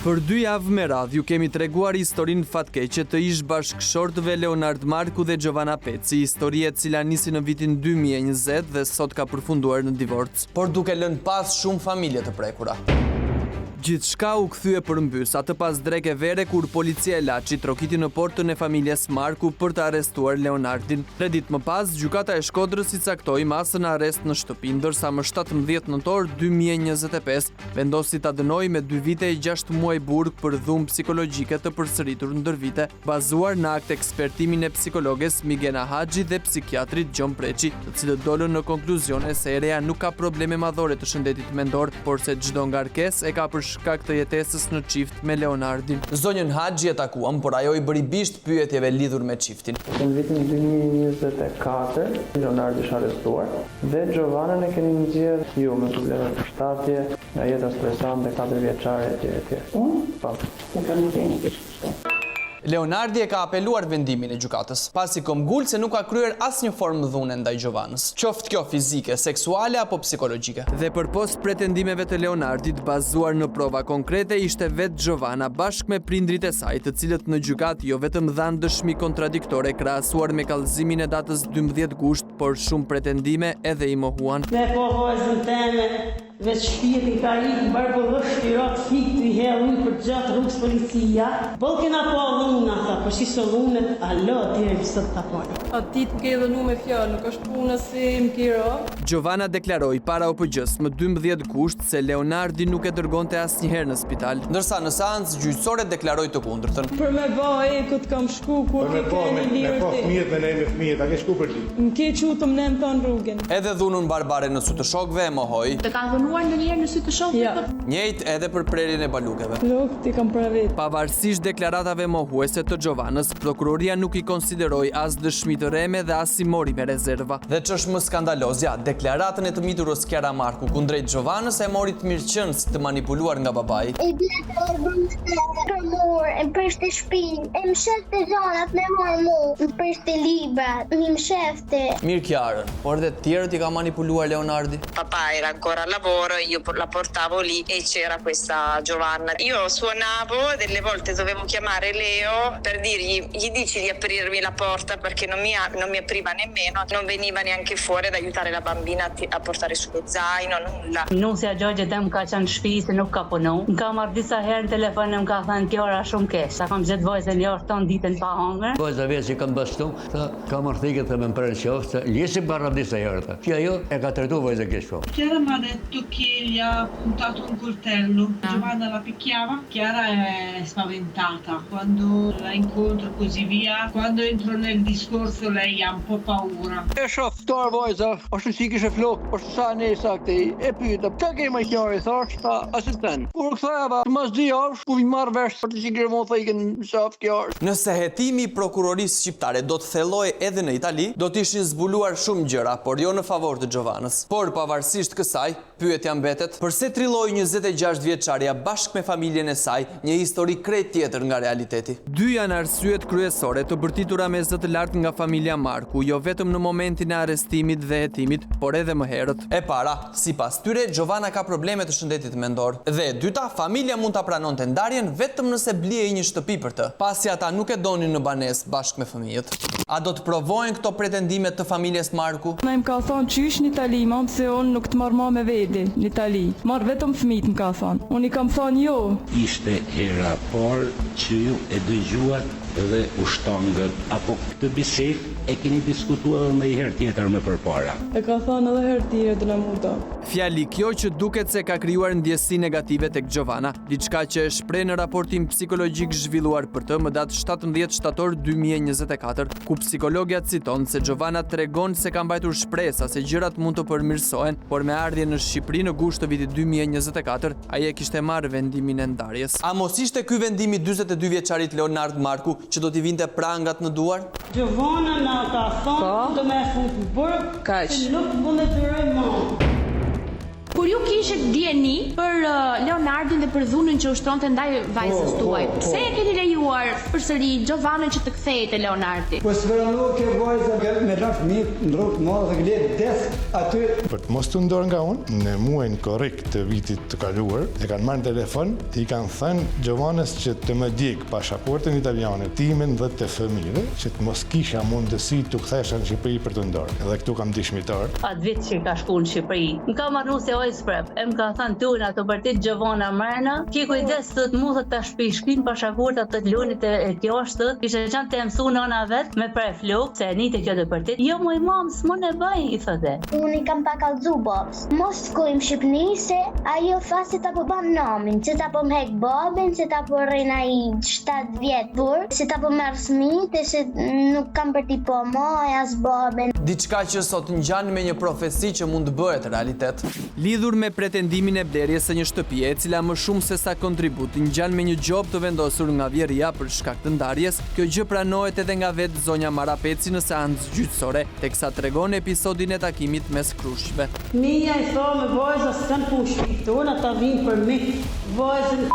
Për 2 javë me radhë ju kemi treguar historinë fatkeqe të ish bashkëshortëve Leonard Marku dhe Giovanna Peci, histori e cila nisi në vitin 2020 dhe sot ka përfunduar në divorc, por duke lënë pas shumë familje të prekura. Gjithçka u kthye përmbys atë pas dreke vere kur policia e Laçi trokiti në portën e familjes Marku për të arrestuar Leonardin. 3 ditë më pas, gjykata e Shkodrës i caktoi masën arrest në shtëpi, ndërsa më 17 nëntor 2025 vendosi ta dënoi me 2 vite e 6 muaj burg për dhunë psikologjike të përsëritur ndër vite, bazuar në akt ekspertimin e psikologes Migena Haxhi dhe psikiatrit Gjon Preçi, të cilët dolën në konkluzione se ereja nuk ka probleme madhore të shëndetit mendor, por se çdo ngarkesë e ka për shkak të jetesës në çift me Leonardin. Zonjën Haxhi e takuam, por ajo i bëri bisht pyetjeve lidhur me çiftin. Në vitin 2024, Leonardi është arrestuar dhe Giovannën e keni nxjerrë ju me probleme të shtatje, nga jeta stresante, 4 vjeçare etj. Nuk kam ndjenjë kështu. Leonardi e ka apeluar vendimin e gjykatës, pasi këmbgul se nuk ka kryer asnjë formë dhune ndaj Giovannës, qoftë kjo fizike, seksuale apo psikologjike. Dhe përpos pretendimeve të Leonardit bazuar në prova konkrete, ishte vetë Giovanna bashkë me prindrit e saj, të cilët në gjykat jo vetëm dhanë dëshmi kontradiktore krahasuar me kallëzimin e datës 12 gusht, por shumë pretendime edhe i mohuan. Ne po vajzën teme, veç shpirti ka ikë mbarë pëllësh të ratë fikë të i helë për gjatë rrugës policia. Bëllë po luna, tha, për shi së lunet, alo, tire vësët të apojë. A ti të ke dhe nu me fjallë, nuk është puna si më kira. Giovanna deklaroi para OPG-s më 12 gusht se Leonardi nuk e dërgonte asnjëherë në spital, ndërsa në seancë gjyqësore deklaroi të kundërtën. Për me ba ekut kam shku, kur ke keni lirë ti. Fëmijët me ne me fëmijët, a ke shku për ti? Më ke qutëm ne më tonë rrugën. Edhe dhunën barbare në sy të shokëve e mohoi. Të kanë dhunuar ndonjëherë në sy të shokëve? Ja. Njëjtë edhe për prerjen e balukeve. Nuk ti kam pravit. Pavarësisht deklaratave mohuese të Giovannës, prokuroria nuk i konsideroi as dëshmi të reme dhe as i mori me rezerva. Dhe ç'është më skandalozja, deklaratën e të miturës Kiara Marku kundrejt Giovannës e mori të mirëqënës të manipuluar nga babai. I bletë për mor, e më prishte shtëpinë, e më shefte gjanat me marrë mu, më prishte librat, më shefte. Mirë Kiarën, por dhe të tjerët i ka manipuluar Leonardi. Papà era ancora al lavoro, io la portavo lì e c'era questa Giovanna. Io suonavo, delle volte dovevo chiamare Leo per dirgli, gli dici di aprirmi la porta perché non mi apriva nemmeno, non veniva neanche fuori ad aiutare la bambina a portare su lo zaino, nulla. Nusja Gjogje dhe më ka qenë në shtëpi se nuk ka punu. Më ka marrë disa herë në telefon e më ka thënë kjo ora shumë keq. Sa kam gjetë vajzën jo ton ditën pa hangër. Vajza vetë që kam bastu, tha ka marrë të më prën qoftë, liesi barra disa herë. Që ajo e ka trajtuar vajzën keq po. Chiara mi ha detto che gli ha puntato un coltello. Giovanna la picchiava. Chiara è spaventata quando la incontro così via. Quando entro nel discorso lei ha un po' paura. E shoh ftor vajza, është si kishe flok, është sa ne saktë. E pyeta, çka ke më qarë thash, ta asistent. Kur ktheheva, mas 2 javësh, ku i marr vesh për të sigurt mund të ikën shaf kjo. Nëse hetimi i prokurorisë shqiptare do të thellojë edhe në Itali, do të ishin zbuluar shumë gjëra, por jo në favor të Giovannës. Por pavarësisht kësaj, pyetja mbetet, pse trilloi 26 vjeçaria bashkë me familjen e saj, një histori krejt tjetër nga realiteti. 2 janë arsyet kryesore të bërtitura me zë të lartë nga familja Marku, jo vetëm në momentin e arrestimit dhe hetimit, por edhe më herët. E para, sipas tyre, Giovanna ka probleme të shëndetit mendor. Dhe e dyta, familja mund ta pranonte ndarjen vetëm nëse blihej një shtëpi për të, pasi ata nuk e donin në banesë bashkë me fëmijët. A do të provojnë këto pretendimet të familjes Marku? Na im ka thonë qysh në Itali, mam se unë nuk të marrë ma me vedi në Itali. Marrë vetëm fëmijët më ka thonë. Unë i kam thonë jo. Ishte hera parë që ju e dëgjuat dhe ushtangët, apo këtë bisedë e keni diskutuar me herë tjetër më përpara? E ka thonë edhe herë tjetër në muta. Fjali kjo që duket se ka krijuar ndjesi negative tek Giovanna, diçka që e shpreh në raportin psikologjik zhvilluar për të më datë 17 shtator 2024, ku psikologja citon se Giovanna tregon se ka mbajtur shpresa se gjërat mund të përmirësohen, por me ardhjen në Shqipëri në gusht të vitit 2024, ai e kishte marrë vendimin e ndarjes. A mos ishte ky vendimi 42 vjeçarit Leonard Marku që do t'i vinte prangat në duar? Giovanna na ka thonë do me fut në burg, se nuk mund të duroj më. Kur ju kishit dieni për Leonardin dhe për dhunën që ushtonte ndaj vajzës tuaj, pse e keni lejuar përsëri Giovanën që të kthehej te Leonardi? Po s'vëranu ke vajza me rraf fëmijë në rrugë të madhe dhe glet des aty. Për të mos të ndorë nga unë, në muajin korrekt të vitit të kaluar, e kanë marrë në telefon, i kanë thënë Giovanës që të më djeg pasaportën italiane timen dhe të fëmijëve, që të mos kisha mundësi të kthesha në Shqipëri për të ndorë. Edhe këtu kam dëshmitar. Atë vit që ka shku në Shqipëri, më ka marru se oj sprep, e më ka thënë tunë ato vërtet Giovanna Mrena, ki kujdes të të mundët të shpishkin pasaportat të lunit e kjo është, kishe qënë të mësu nëna vetë me prej flok, se një të kjo dhe përtit, jo moj mam, s'mo në bëj, i thëte. Unë i kam pa kalzu babës. Mos shkojmë Shqipni se ajo tha se ta po ban namin, se ta po mhek babin, se ta po rrejna i 7 vjetë burë, se ta po merë smit, e se nuk kam për ti po maj as babin. Diçka që sot ngjan me një profesi që mund të bëhet realitet. Lidhur me pretendimin e blerjes së një shtëpie, e cila më shumë se sa kontribut ngjan me një gjop të vendosur nga vjerria për shkak të ndarjes, kjo gjë pranohet edhe nga vetë zonja Mara Peci në seancë gjyqësore, teksa tregon episodin e takimit mes krushqve. Mia i tha me vajza s'kan ku shpitona ta vinë për mi. Vajzën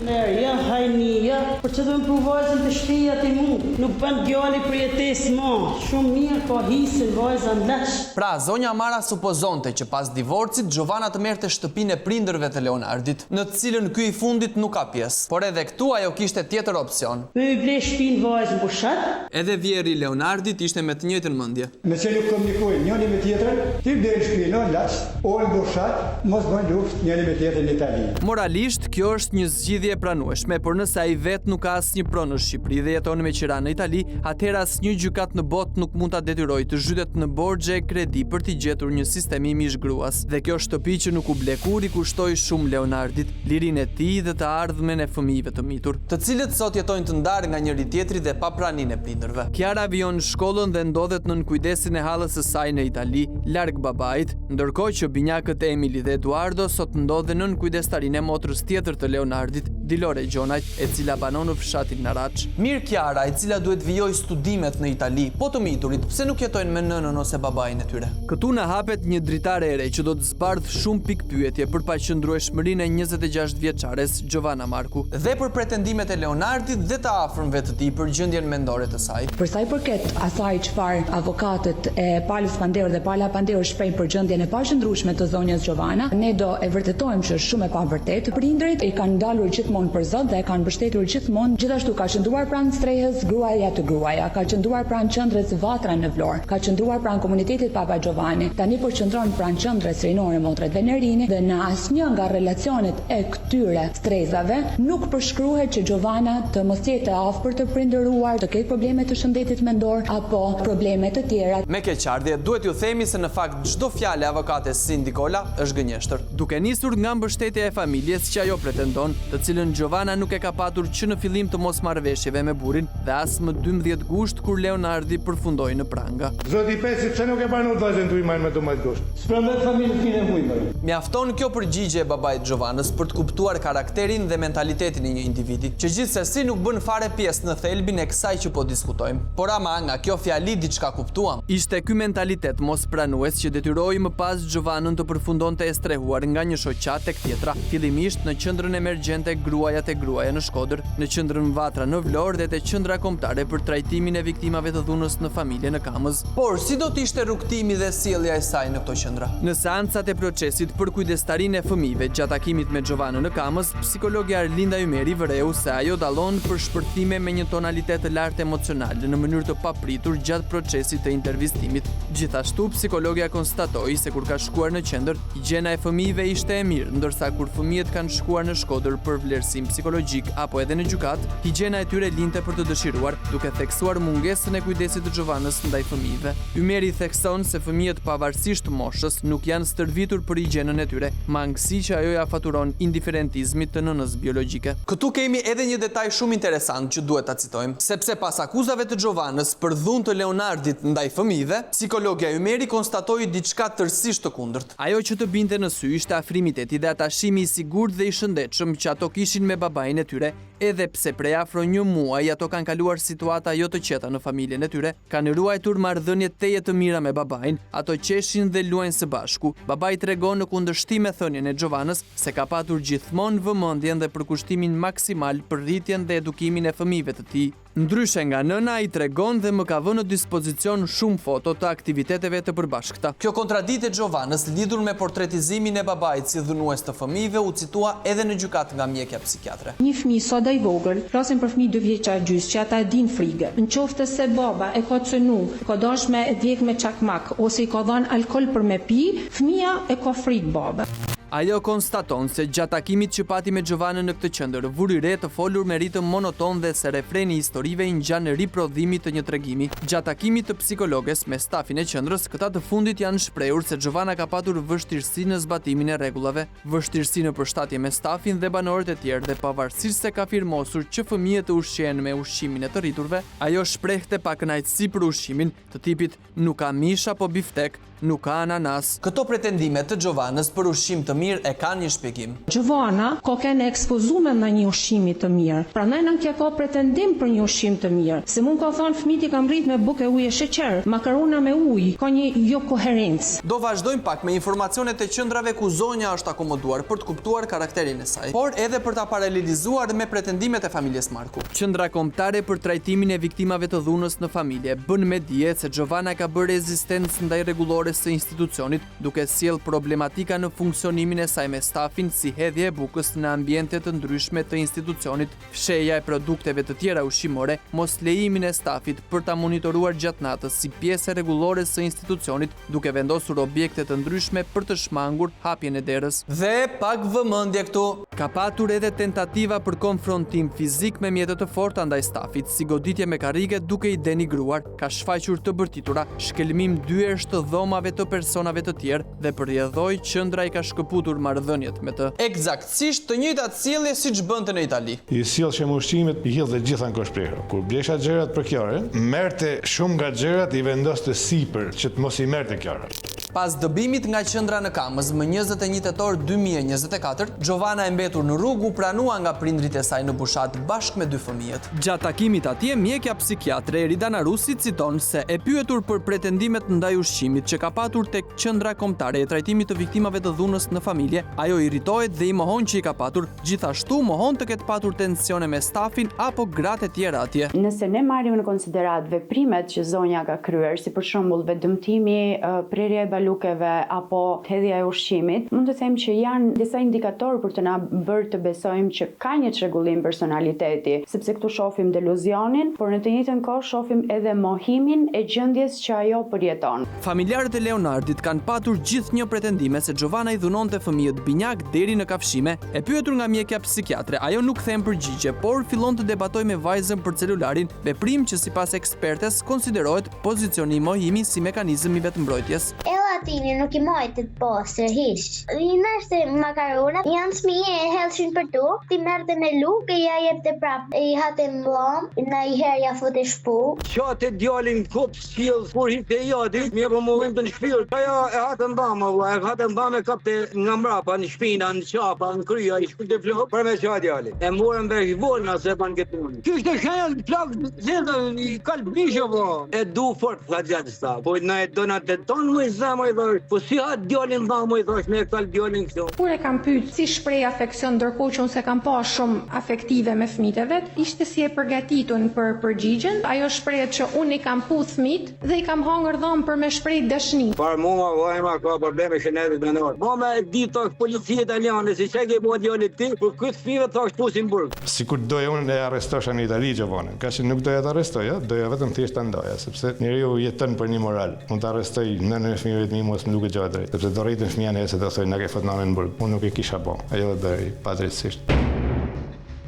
ja, hajnia, për që dëmë për vajzën të shtëpia të mu, nuk bën djali për jetes ma, shumë mirë ka hisin vajza në leq. Pra, zonja Mara supozonte që pas divorcit, Giovanna të merrte shtëpinë e prindërve të Leonardit, në të cilën ky i fundit nuk ka pjesë. Por edhe këtu ajo kishte tjetër opsion. Me i ble shtëpinë vajzën për shat. Edhe vjeri Leonardit ishte me të njëjtën mendje. Me që nuk komunikojnë njëri me tjetër, ti ble shtëpinë në leq, olë bushat, mos bën luftë njëri me tjetër në Itali. Moralisht, kjo është një zgjidhje pranueshme, por nëse ai vetë nuk ka asnjë pronë në Shqipëri dhe jeton me qira në Itali, atëherë asnjë gjykat në botë nuk mund ta detyrojë të zhytet në borxhe e kredi për t'i gjetur një sistem i mishgruas. Dhe kjo shtëpi që nuk u ble kur i kushtoi shumë Leonardit, lirinë e tij dhe të ardhmen e fëmijëve të mitur, të cilët sot jetojnë të ndarë nga njëri tjetri dhe pa praninë e prindërve. Kiara vijon shkollën dhe ndodhet nën kujdesin e hallës së saj në Itali, larg babait, ndërkohë që binjakët Emily dhe Eduardo sot ndodhen nën kujdestarinë e motrës tjetër të Leonardit, Dilore Gjonaj, e cila banon në fshatin Naraç. Mirë Kiara, e cila duhet vijoj studimet në Itali, po të miturit, pse nuk jetojnë me nënën ose babain e tyre? Këtu na hapet një dritare e re që do të zbardh shumë pikë pyetje për paqëndrueshmërinë e 26 vjeçares Giovanna Marku dhe për pretendimet e Leonardit dhe të afërmve të tij për gjendjen mendore të saj. Për sa i përket asaj çfarë avokatët e Palës Pandeur dhe Pala Pandeur shprehin për gjendjen e paqëndrueshme të zonjës Giovanna, ne do e vërtetojmë që është shumë e pavërtetë. Prindërit i kanë dalur gjithmonë për zot dhe e kanë mbështetur gjithmonë. Gjithashtu ka qëndruar pranë strehës gruaja të gruaja, ka qëndruar pranë qendrës Vatra në Vlorë, ka qëndruar pranë komunitetit Papa Giovanni. Tani po qëndron pranë qendrës Rinore Motret Venerini dhe në asnjë nga relacionet e këtyre strehësave nuk përshkruhet që Giovanna të mos jetë afër të prindëruar, të ketë probleme të shëndetit mendor apo probleme të tjera. Me keqardhje, duhet ju themi se në fakt çdo fjalë e avokates Cindy Kola është gënjeshtër, duke nisur nga mbështetja e familjes që ajo pretendon, të cilën Giovanna nuk e ka patur që në fillim të mosmarrëveshjeve me burrin dhe as më 12 gusht kur Leonardi përfundoi në pranga. Zoti Peci, pse nuk e banut vajzën tuaj me 12 gusht? S'prandet familjen time huaj. Mjafton kjo përgjigje e babait Giovannës për të kuptuar karakterin dhe mentalitetin e një individi, që gjithsesi nuk bën fare pjesë në thelbin e kësaj që po diskutojmë. Por ama nga kjo fjali diçka kuptuam. Ishte ky mentalitet mos pranues që detyroi më pas Giovannën të përfundonte e strehuar nga një shoqat tek tjetra, fillimisht në qendrën emergjente Gruaja te Gruaja në Shkodër, në qendrën Vatra në Vlorë dhe te qendra kombëtare për trajtimin e viktimave të dhunës në familje në Kamëz. Por si do të ishte rrugtimi dhe sjellja e saj në këto qendra? Në seancat e procesit për kujdestarinë e fëmijëve gjatë takimit me Giovannën në Kamëz, psikologja Arlinda Ymeri vëreu se ajo dallon për shpërthime me një tonalitet të lartë emocional në mënyrë të papritur gjatë procesit të intervistimit. Gjithashtu, psikologja konstatoi se kur ka shkuar në qendër, higjiena e fëmijëve ishte e mirë, ndërsa kur fëmijët kanë shkuar në Shkodër për vlerësim psikologjik apo edhe në gjykat, higjiena e tyre linte për të dëshiruar, duke theksuar mungesën e kujdesit të Giovannës ndaj fëmijëve. Ymeri thekson se fëmijët pavarësisht moshës nuk janë stërvitur për higjienën e tyre, mangësi që ajo ja faturon indiferentizmit të nënës biologjike. Këtu kemi edhe një detaj shumë interesant që duhet ta citojmë, sepse pas akuzave të Giovannës për dhunë të Leonardit ndaj fëmijëve, psikologja Ymeri konstatoi diçka tërësisht të kundërt. Ajo që të binte në sy ishte afrimiteti dhe atashimi i sigurt dhe i shëndetshëm që ato kishin me babain e tyre, edhe pse prej afro një muaj ato kanë kaluar situata jo të qeta në familjen e tyre, kanë ruajtur marrëdhënie teje të mira me babain, ato qeshin dhe luajnë së bashku. Babai tregon në kundërshtim me thënien e Gjovanës se ka patur gjithmonë vëmendjen dhe përkushtimin maksimal për rritjen dhe edukimin e fëmijëve të tij. Ndryshe nga nëna, ai tregon dhe më ka vënë në dispozicion shumë foto të aktiviteteve të përbashkëta. Kjo kontradikt e Gjovanës lidhur me portretizimin e babait si dhunues të fëmijëve u citua edhe në gjykatë nga mjekja psikiatre. Një fëmijë sot i vogël, flasim për fëmijë 2 vjeçar gjys që ata din frikë. Nëse se baba e ka cënu, ka dash me djeg me çakmak ose i ka dhënë alkol për me pi, fëmia e ka frikë baba. Ajo konstaton se gjatë takimit që pati me Gjovanën në këtë qendër, vuri re të folur me ritëm monoton dhe se refreni i historive i ngjan riprodhimit të një tregimi. Gjatë takimit të psikologes me stafin e qendrës, këta të fundit janë shprehur se Gjovana ka patur vështirësi në zbatimin e rregullave, vështirësi në përshtatje me stafin dhe banorët e tjerë dhe pavarësisht se ka firmosur që fëmijët të ushqehen me ushqimin e të rriturve, ajo shprehte pa kënaqësi për ushqimin, të tipit nuk ka mish apo biftek, nuk ka ananas. Këto pretendime të Gjovanës për ushqim të mirë e kanë një shpjegim. Gjovana ka qenë ekspozuar në një ushqim të mirë. Prandaj nuk ka pretendim për një ushqim të mirë. Se mund ka thënë fëmijët i kam rrit me bukë e ujë e sheqer, makarona me ujë, ka një jo koherencë. Do vazhdojmë pak me informacionet e qendrave ku zonja është akomoduar për të kuptuar karakterin e saj, por edhe për ta paralelizuar me pretendimet e familjes Marku. Qendra kombëtare për trajtimin e viktimave të dhunës në familje bën me dije se Gjovana ka bërë rezistencë ndaj rregullore së institucionit, duke sjell problematika në funksionimin e saj me stafin si hedhje e bukës në ambiente të ndryshme të institucionit, fshehja e produkteve të tjera ushqimore, mos lejimin e stafit për ta monitoruar gjatë natës si pjesë rregullore së institucionit, duke vendosur objekte të ndryshme për të shmangur hapjen e derës. Dhe pak vëmendje këtu, ka patur edhe tentativa për konfrontim fizik me mjete të forta ndaj stafit, si goditje me karrige duke i denigruar, ka shfaqur të bërtitura, shkelmim dyersh të dhomave të personave të tjerë dhe përjedhoi qendra i ka shkëputur marrëdhëniet me të. Eksaktësisht të njëjtat sjellje siç bënte në Itali. I sjellshë me ushqimet, i hidhte gjitha në koshprehur. Kur blesha xherat për Kiore, merrte shumë nga xherat i vendoste sipër që të mos i merrte Kiore. Pas dëbimit nga qendra në Kamës më 21 tetor 2024, Gjovana e mbetur në rrugë u pranua nga prindrit e saj në Bushat bashkë me 2 fëmijët. Gjatë takimit atje, mjekja psikiatre Eridana Rusi citon se e pyetur për pretendimet ndaj ushqimit që ka patur tek qendra kombëtare e trajtimit të viktimave të dhunës në familje, ajo irritohet dhe i mohon që i ka patur, gjithashtu mohon të ketë patur tensione me stafin apo gratë e tjera atje. Nëse ne marrim në konsiderat veprimet që zonja ka kryer, si për shembull vetëdëmtimi, prerja e balukeve apo hedhja e ushqimit, mund të them që janë disa indikatorë për të na bërë të besojmë që ka një çrregullim personaliteti, sepse këtu shohim deluzionin, por në të njëjtën kohë shohim edhe mohimin e gjendjes që ajo përjeton. Familjarët e Leonardit kanë patur gjithnjë pretendime se Gjovana i dhunonte fëmijët binjak deri në kafshime. E pyetur nga mjekja psikiatre, ajo nuk them përgjigje, por fillon të debatojë me vajzën për celularin, veprim që sipas ekspertes konsiderohet pozicionim mohimi si mekanizëm i vetëmbrojtjes. Latini nuk i mojtë të posër, hish. I nërste makaronat, janë smije e helshin për tu, ti merte me luk, i ja jep të prap, i hate mblom, na i herja fote shpu. Qatë djalin kop s'jell, kur hite jadi, mje po mohim të në shpirë, aja e hate mbama, e hate mbame kapte nga mrapa, në shpina, në qapa, në krya, i shkute flok, për me qatë djali. E morën vesh volna se pan këtë unë. Kështë e shenjën plak, zenda, i kalp bisho, po. E du fort, tha gjatë sta, po na e donat të tonë, më i zama i dhosh, po si ha djalin dha, më i dhosh, me e kalp djalin këto. Kur e kam pyet si shpreh afeksion, ndërkohë që unë se kam pa shumë afektive me fëmijët e vet, ishte si e përgatitur për përgjigjen. Ajo shprehet që unë i kam puth fëmijët dhe i kam hangër dhom për me shpreh dashni. Par mua vajma ka probleme shëndetit menor. Mama e di tash policia italiane se çka ke bua djalit ti, për këtë fëmijë tash pusin burg. Sikur doja unë e arrestosha në Itali Gjovanën, ka që nuk doja të arrestoja, doja vetëm thjesht ta ndaja, sepse njeriu jeton për një moral. Unë ta arrestoj nënën e fëmijëve të mi mos më duket gjë e drejtë, sepse do rritin fëmijën e se do thojnë na ke fot nanën në burg. Unë nuk e kisha bë. Ajo e bëri padrejtësisht.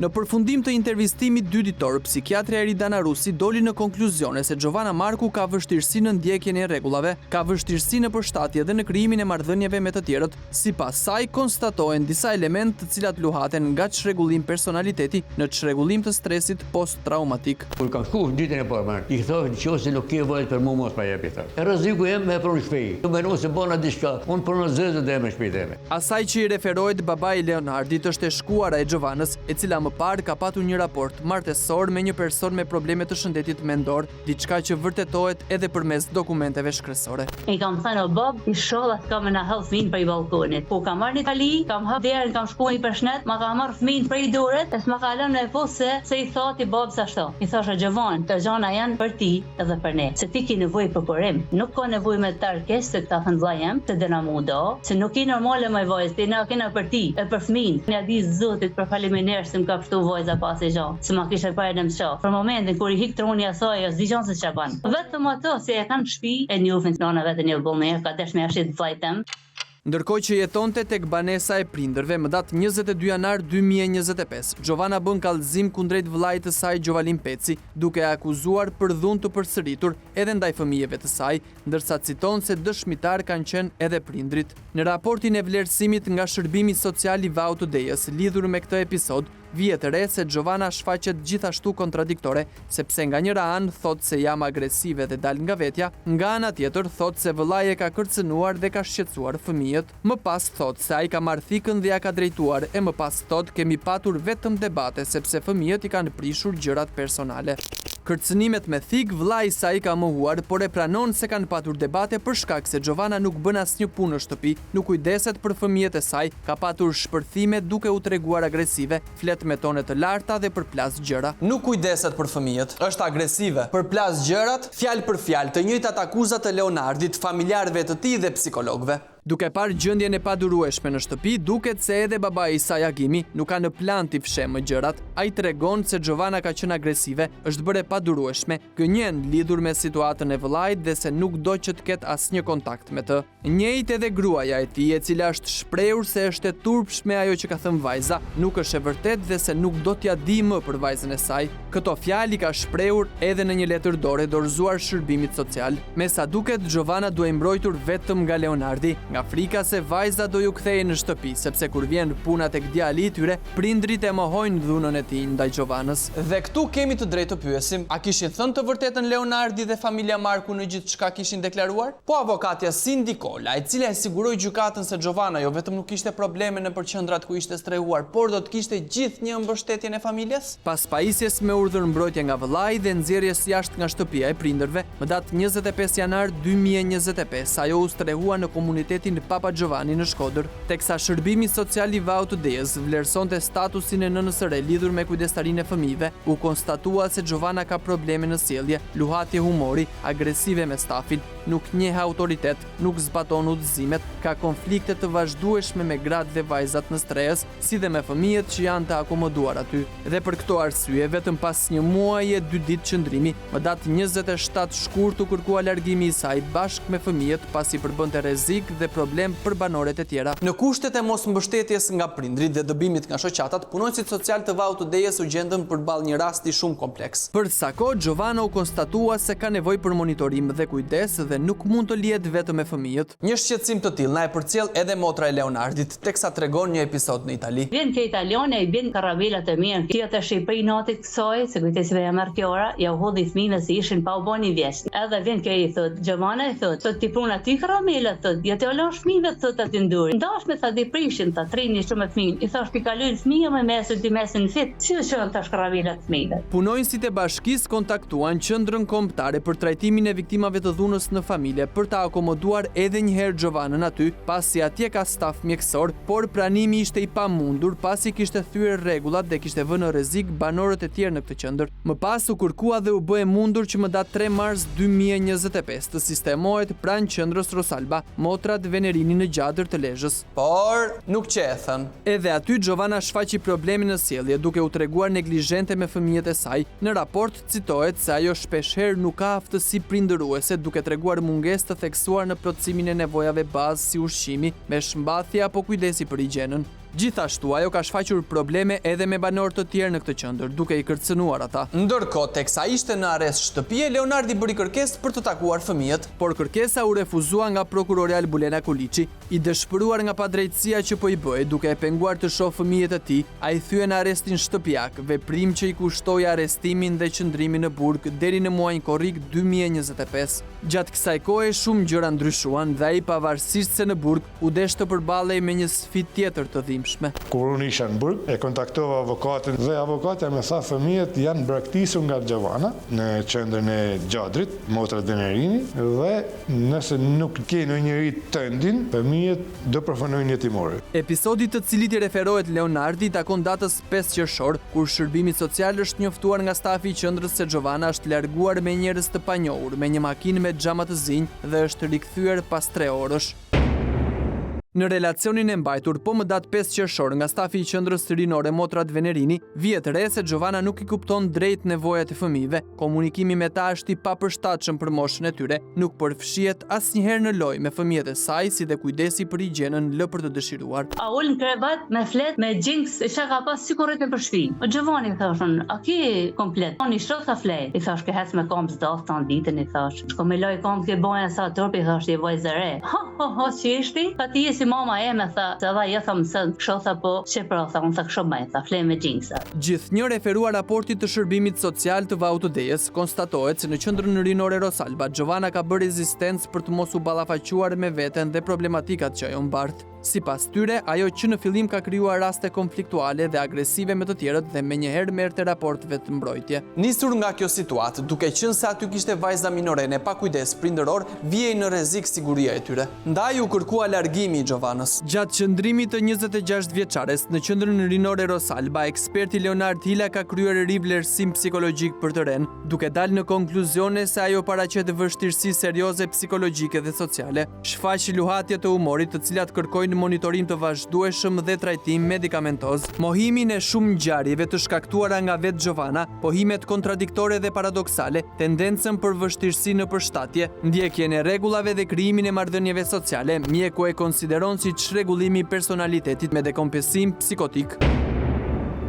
Në përfundim të intervistimit dy ditor, psikiatria Eridana Rusi doli në konkluzione se Gjovana Marku ka vështirësi në ndjekjen e rregullave, ka vështirësi në përshtatje dhe në krijimin e marrëdhënieve me të tjerët. Sipas saj konstatohen disa elementë të cilat luhaten nga çrregullim personaliteti në çrregullim të stresit post-traumatik. Kur kam shkuar ditën e parë, i thonë nëse nuk ke vojë për mua mos pa jepi ta. Rreziku jam me pron shpejt. Do mëno se bona diçka, unë punon zezë dhe me shpejtëve. Asaj që i referohet babai i Leonardit është e shkuara e Gjovanës, e cila më më parë ka patur një raport martesor me një person me probleme të shëndetit mendor, diçka që vërtetohet edhe përmes dokumenteve shkresore. I kam thënë o Bob, i sholla kam na hall fëmin për i balkonit. Po kam marrë në Itali, kam hap derën, kam shkuar i përshnet, ma ka marrë fëmin për i duret, e s'ma ka lënë me pose se i thoti Bob sa shto. I thosha Gjovan, të gjana janë për ti edhe për ne. Se ti ki nevojë për kurim. Nuk ka nevojë me tarkes se këta thënë vlla jam, se dëna mu do, se nuk i normale me vajzë, ti na kena për ti, e për fëmin. Ja di Zotit për faleminderit se më ka pështu vajza pas e gjatë, se ma kishte parë në msha. Për momentin kur i hik truni asaj, as digjon se ç'a ban. Vetëm ato se e kanë në shtëpi e njohin nëna vetë një bomë, ka dash me ashit vllajtem. Ndërkohë që jetonte tek banesa e prindërve më datë 22 janar 2025, Giovanna bën kallëzim kundrejt vllait të saj Gjovalin Peci, duke akuzuar për dhunë të përsëritur edhe ndaj fëmijëve të saj, ndërsa citon se dëshmitar kanë qenë edhe prindrit. Në raportin e vlerësimit nga Shërbimi Social i Vautodejës lidhur me këtë episod, vihet re se Giovanna shfaqet gjithashtu kontradiktore, sepse nga njëra anë thot se jam agresive dhe dal nga vetja, nga ana tjetër thot se vëllai e ka kërcënuar dhe ka shqetësuar fëmijët, më pas thot se ai ka marrë thikën dhe ja ka drejtuar e më pas thot kemi patur vetëm debate sepse fëmijët i kanë prishur gjërat personale. Kërcënimet me thik, vllai i saj ka mohuar, por e pranon se kanë patur debate për shkak se Giovanna nuk bën asnjë punë në shtëpi, nuk kujdeset për fëmijët e saj, ka patur shpërthime duke u treguar agresive, flet me tone të larta dhe përplas gjëra. Nuk kujdeset për fëmijët, është agresive, përplas gjërat, fjalë për fjalë, të njëjtat akuzat të Leonardit, familjarëve të tij dhe psikologëve. Duke parë gjendjen e padurueshme në shtëpi, duket se edhe babai i saj Agimi nuk ka në plan t'i fshehë më gjërat. Ai tregon se Giovanna ka qenë agresive, është bërë padurueshme, gënjen lidhur me situatën e vëllait dhe se nuk do që të ketë asnjë kontakt me të. Njëjtë edhe gruaja e tij, e cila është shprehur se është e turpshme ajo që ka thënë vajza, nuk është e vërtetë dhe se nuk do t'ja di më për vajzën e saj. Këto fjalë ka shprehur edhe në një letër dore dorëzuar Shërbimit Social. Me sa duket, Giovanna duhej mbrojtur vetëm nga Leonardi, nga frika se vajza do ju kthehej në shtëpi, sepse kur vjen puna tek djali i tyre, prindrit e mohojnë dhunën e tij ndaj Giovannës. Dhe këtu kemi të drejtë të pyesim, a kishin thënë të vërtetën Leonardi dhe familja Marku në gjithçka kishin deklaruar? Po avokatja Cindy Kola, e cila e siguroi gjykatën se Giovanna jo vetëm nuk kishte probleme në përqendrat ku ishte strehuar, por do të kishte gjithnjë mbështetjen e familjes? Pas pajisjes me urdhër mbrojtje nga vëllai dhe nxjerrjes jashtë nga shtëpia e prindërve, më datë 25 janar 2025, ajo u strehua në komunitet Papa Giovanni në Shkodër, teksa Shërbimi Social i Vautodejës vlerësonte statusin e nënës së re lidhur me kujdestarinë e fëmijëve, u konstatua se Giovanna ka probleme në sjellje, luhatje humori, agresive me stafin, nuk njeh autoritet, nuk zbaton udhëzimet, ka konflikte të vazhdueshme me gratë dhe vajzat në stres, si dhe me fëmijët që janë të akomoduar aty. Dhe për këto arsye, vetëm pas një muaji e 2 ditë qëndrimi, më datë 27 shkurt u kërkua largimi i saj bashkë me fëmijët pasi përbënte rrezik dhe problem për banorët e tjera. Në kushtet e mos mbështetjes nga prindrit dhe dëbimit nga shoqatat, punonësit social të Vautodejës u gjendën përballë një rasti shumë kompleks. Për sa kohë, Giovanna u konstatua se ka nevojë për monitorim dhe kujdes dhe nuk mund të lihet vetëm me fëmijët. Një shqetësim të tillë na e përcjell edhe motra e Leonardit, teksa tregon një episod në Itali. Vjen ke italiane, i bën karravela të mirë. Kjo të shqipëri natit kësaj, se kujtesi ja marr kjo ora, ja u hodhi fëmijëve se ishin pa u bën i vjeç. Edhe vjen ke i thot, Giovanna i thot, ti puna ty karravela thot, ja të lësh fëmijëve thot aty ndur. Ndash me tha di prishin, ta trini shumë fëmijë. I thash pi kalojnë fëmijë me mesin ti mesin fit. Si u shon tash karravela të fëmijëve. Punonësit e bashkisë kontaktuan qendrën kombëtare për trajtimin e viktimave të dhunës në familje për ta akomoduar edhe një herë Giovannën aty, pasi atje ka staf mjekësor, por pranimi ishte i pamundur pasi kishte thyer rregullat dhe kishte vënë në rrezik banorët e tjerë në këtë qendër. Më pas u kërkua dhe u bë e mundur që më datë 3 mars 2025 të sistemohet pranë qendrës Rosalba, motrat Venerini në Gjadër të Lezhës. Por nuk qethën. Edhe aty Giovanna shfaqi probleme në sjellje, duke u treguar neglizhente me fëmijët e saj. Në raport citohet se ajo shpeshherë nuk ka aftësi prindëruese, duke treguar mungesë të theksuar në plotësimin e nevojave bazë si ushqimi, me shmbathje apo kujdesi për higjienën. Gjithashtu, ajo ka shfaqur probleme edhe me banorë të tjerë në këtë qendër, duke i kërcënuar ata. Ndërkohë, teksa ishte në arrest shtëpie, Leonardi bëri kërkesë për të takuar fëmijët, por kërkesa u refuzua nga prokurori Albulena Kuliçi, i dëshpëruar nga padrejtësia që po i bëhej, duke e penguar të shohë fëmijët e tij. Ai thye në arrestin shtëpiak, veprim që i kushtoi arrestimin dhe qëndrimin në burg deri në muajin korrik 2025. Gjatë kësaj kohe shumë gjëra ndryshuan dhe ai pavarësisht se në burg u desh të përballej me një sfidë tjetër të dhimbje. qëllimshme. Kur unë isha në burg, e kontaktova avokatin dhe avokatja më tha fëmijët janë braktisur nga Gjovana në qendrën e Gjadrit, motra Denerini, dhe nëse nuk ke ndonjëri tëndin, fëmijët do përfunojnë jetimore. Episodi të cilit i referohet Leonardi takon datës 5 qershor, kur shërbimi social është njoftuar nga stafi i qendrës se Gjovana është larguar me njerëz të panjohur me një makinë me xhama të zinj dhe është rikthyer pas 3 orësh. Në relacionin e mbajtur po më datë 5 qershor nga stafi i qendrës rinore Motrat Venerini, vihet re se Gjovana nuk i kupton drejt nevojat e fëmijëve. Komunikimi me ta është i papërshtatshëm për moshën e tyre, nuk përfshihet asnjëherë në lojë me fëmijët e saj, si dhe kujdesi për higjienën lë për të dëshiruar. A ul në krevat me flet, me xhinks, e çka ka pas sigurisht në përshpi. O Gjovani thashun, a ki komplet? Oni shtrota flet. I thash ke hec me kom çdo tan ditën, i thash. Shko me loj kom ke boja sa turp, i thash je vajzë re. Ha, ç'ishti? Pati si mama e me tha, se dha ja tham se këshotha po çeprosa, unë tha kësho më tha, fle me xhinksa. Gjithnjë referuar raportit të shërbimit social të Vautë-Dejës, konstatohet se në qendrën rinore Rosalba, Gjovana ka bërë rezistencë për të mos u ballafaquar me veten dhe problematikat që ajo mbart. Sipas tyre, ajo që në fillim ka krijuar raste konfliktuale dhe agresive me të tjerët dhe menjëherë merrte raporteve të mbrojtje. Nisur nga kjo situatë, duke qenë se aty kishte vajza minorene pa kujdes prindëror, vijej në rrezik siguria e tyre. Ndaj u kërkua largimi i Gjovanës. Gjatë qëndrimit të 26 vjeçares në qendrën rinore Rosalba, eksperti Leonard Hila ka kryer rivlerësim psikologjik për të ren, duke dalë në konkluzione se ajo paraqet vështirësi serioze psikologjike dhe sociale. Shfaqi luhatje të humorit, të cilat kërkojnë monitorim të vazhdueshëm dhe trajtim medikamentoz, mohimin e shumë ngjarjeve të shkaktuara nga vetë Gjovana, pohimet kontradiktore dhe paradoksale, tendencën për vështirësi në përshtatje, ndjekjen e rregullave dhe krijimin e marrëdhënieve sociale, mjeku e konsideron si çrregullimi i personalitetit me dekompensim psikotik.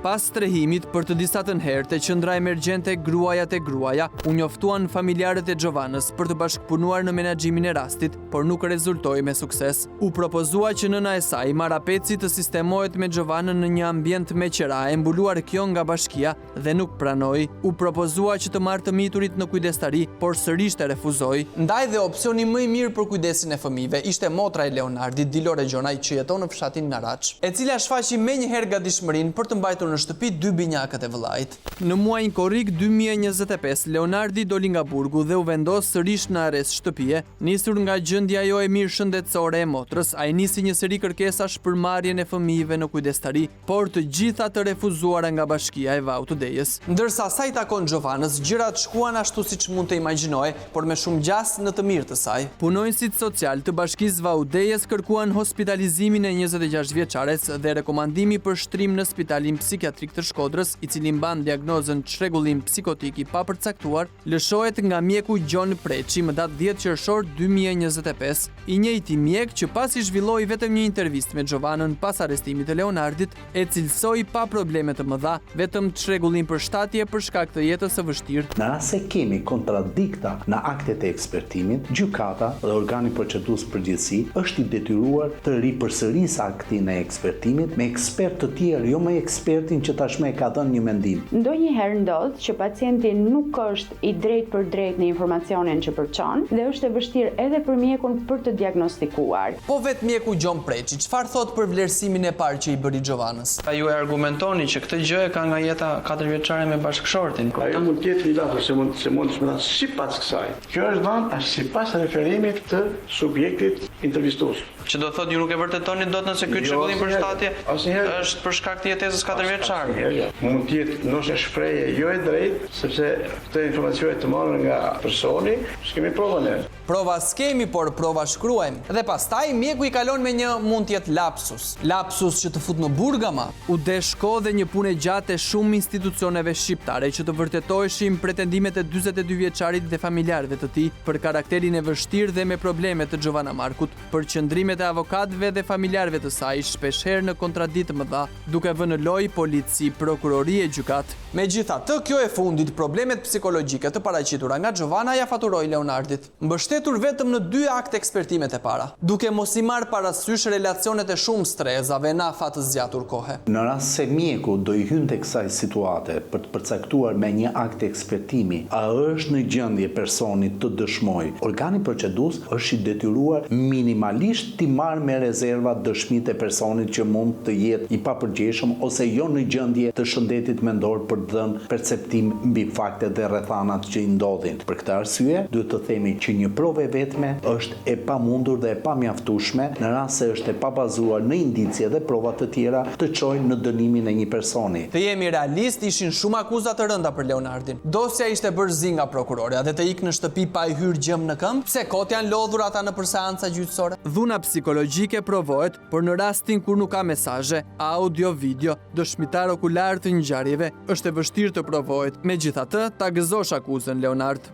Pas strehimit për të disa të herë qendra emergjente Gruaja te Gruaja u njoftuan familjarët e Gjovanës për të bashkëpunuar në menaxhimin e rastit, por nuk rezultoi me sukses. U propozua që nëna e saj, Mara Peci, të sistemohet me Gjovanën në një ambient me qera, e mbuluar kjo nga bashkia dhe nuk pranoi. U propozua që të marrë të miturit në kujdestari, por sërish të refuzoi. Ndaj dhe opsioni më i mirë për kujdesin e fëmijëve ishte motra e Leonardit, Dilore Gjonaj, që jeton në fshatin Naraç, e cila shfaqi menjëherë gatishmërinë për të mbajtur në shtëpi 2 binjakët e vëllait. Në muajin korrik 2025, Leonardi doli nga burgu dhe u vendos sërish në arrest shtëpie. Nisur nga gjendja jo e mirë shëndetësore e motrës, ai nisi një seri kërkesash për marrjen e fëmijëve në kujdestari, por të gjitha të refuzuara nga bashkia e Vautë-Dejës. Ndërsa sa i takon Gjovanës, gjërat shkuan ashtu siç mund të imagjinoje, por me shumë gjas në të mirë të saj. Punonjësit social të bashkisë Vautë-Dejës kërkuan hospitalizimin e 26 vjeçares dhe rekomandimi për shtrim në spitalin psikiatrik të Shkodrës, i cili mban diagnozën çrregullim psikotik i papërcaktuar, lëshohet nga mjeku Gjon Preçi më datë 10 qershor 2025. I njëjti mjek që pasi zhvilloi vetëm një intervistë me Gjovanën pas arrestimit të Leonardit, e cilësoi pa probleme të mëdha, vetëm çrregullim përshtatje për shkak të jetës së vështirë. Në rast se kemi kontradikta në aktet e ekspertimit, gjykata dhe organi procedues përgjithësi është i detyruar të ripërsërisë aktin e ekspertimit me ekspert të tjerë, jo me ekspertin që tashmë ka dhënë një mendim. Ndonjëherë ndodh që pacienti nuk është i drejt për drejt në informacionin që përçon dhe është e vështirë edhe për mjekun për të diagnostikuar. Po vetë mjeku Gjon Preçi, çfarë thot për vlerësimin e parë që i bëri Gjovanës? Ju e argumentoni që këtë gjë e ka nga jeta 4 vjeçare me bashkëshortin. Ajo mund të jetë filozofë, se mund të thotë sipas kësaj. Kjo është dhënë sipas referimit të subjektit intervistues. Që do thotë ju nuk e vërtetoni dot nëse ky çrregullim përshtatje është për shkak të jetesës 4 vjeçare. Mund të jetë nëse shprehje jo e drejtë, sepse këtë informacione të marrën nga personi, s'kemi provën e. Prova s'kemi, por prova shkruajmë. Dhe pastaj mjeku i kalon me një mund të jetë lapsus. Lapsus që të fut në burg ama. U desh kohë dhe një punë gjatë e shumë institucioneve shqiptare që të vërtetoheshin pretendimet e 42 vjeçarit dhe familjarëve të tij për karakterin e vështirë dhe me probleme të Gjovana Markut, për qëndrimet e avokatëve dhe familjarëve të saj shpeshherë në kontradikt mëdha, duke vënë në lojë polici, prokurori e gjykat. Megjithatë, kjo e fundit, problemet psikologjike të paraqitura nga Gjovana ja faturoi Leonardit, mbështetur vetëm në 2 akte ekspertimet e para, duke mos i marrë parasysh relacionet e shumë stresave në afat të zgjatur kohe. Në rast se mjeku do i hynte kësaj situate për të përcaktuar me një akt ekspertimi, a është në gjendje personi të dëshmojë, organi procedues është i detyruar minimalisht ti marr me rezerva dëshmitë e personit që mund të jetë i papërgjeshëm ose jo në gjendje të shëndetit mendor për të dhënë perceptim mbi faktet dhe rrethanat që i ndodhin. Për këtë arsye, duhet të themi që një provë vetme është e pamundur dhe e pamjaftueshme në rast se është e pabazuar në indicie dhe prova të tjera të çojnë në dënimin e një personi. Të jemi realist, ishin shumë akuza të rënda për Leonardin. Dosja ishte bërë zi nga prokurorja dhe të ikë në shtëpi pa i hyrë gjëm në këmbë, pse kot janë lodhur ata në seanca gjyqësore. Dhuna psikologjike provohet, por në rastin kur nuk ka mesazhe, audio, video, dëshmitar okular të ngjarjeve, është e vështirë të provohet. Megjithatë, ta gëzosh akuzën Leonard.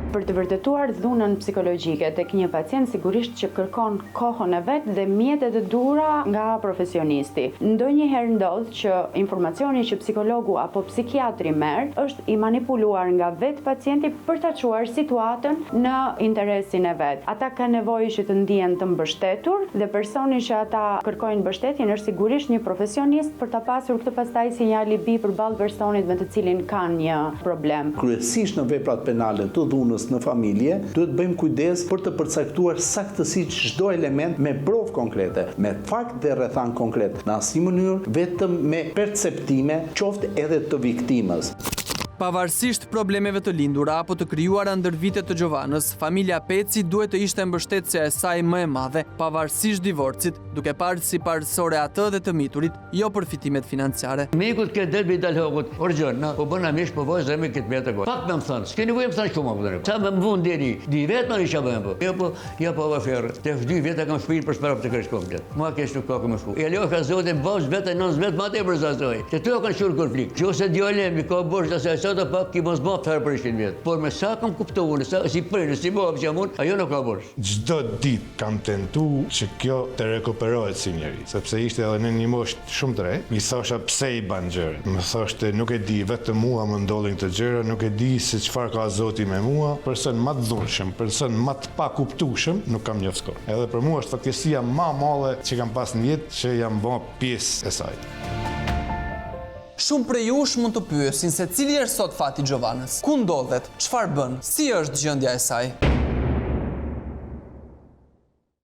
Për të vërtetuar dhunën psikologjike tek një pacient sigurisht që kërkon kohën e vet dhe mjetet e duhura nga profesionisti. Ndonjëherë ndodh që informacioni që psikologu apo psikiatri merr është i manipuluar nga vetë pacienti për ta çuar situatën në interesin e vet. Ata kanë nevojë që të ndihen të mbështetur dhe personi që ata kërkojnë mbështetjen është sigurisht një profesionist për ta pasur këtë pastaj si një alibi përballë personit me të cilin kanë një problem. Kryesisht në veprat penale të dhunës në familje, duhet bëjmë kujdes për të përcaktuar saktësisht çdo element me provë konkrete, me fakt dhe rrethan konkret, në asnjë mënyrë vetëm me perceptime, qoftë edhe të viktimës. Pavarësisht problemeve të lindura apo të krijuara ndër vitet të Gjovanës, familja Peci duhet të ishte mbështetësja e saj më e madhe, pavarësisht divorcit, duke parë si parësore atë dhe të miturit, jo përfitimet financiare. Mikut ke delbi dal hogut, orgjën, na, po bëna mish po vojë me këtë metë ko. Pak më thon, s'keni nevojë më thon shumë më bëre. Sa më vun deri, di vetë më isha bën po. Jo po vafer. Te 2 vjet kam shpirt për sperap të kresh komplet. Mua kesh nuk ka më shku. E leo ka zotë bosh vetë 9 vet më tepër zasoj. Te tu kanë shur konflikt. Nëse djalë mi ka bosh asaj sot pak ki mos bë fare për 100 vjet. Por me sa kam kuptuar, sa si prinë, si bëu jamon, ajo nuk ka bosh. Çdo ditë kam tentuar që kjo të rekuperohet si njeri, sepse ishte edhe në një moshë shumë të re. Mi thosha pse i ban gjëra. Më thoshte nuk e di, vetëm mua më ndodhin të gjëra, nuk e di se çfarë ka Zoti me mua. Person më të dhunshëm, person më të pakuptueshëm, nuk kam njoftë kot. Edhe për mua është fatkeqësia më e madhe që kam pas në jetë që jam bë pjesë e saj. Shumë prej jush mund të pyesin se cili është sot fati Gjovanës, ku ndodhet, çfarë bën, si është gjendja e saj.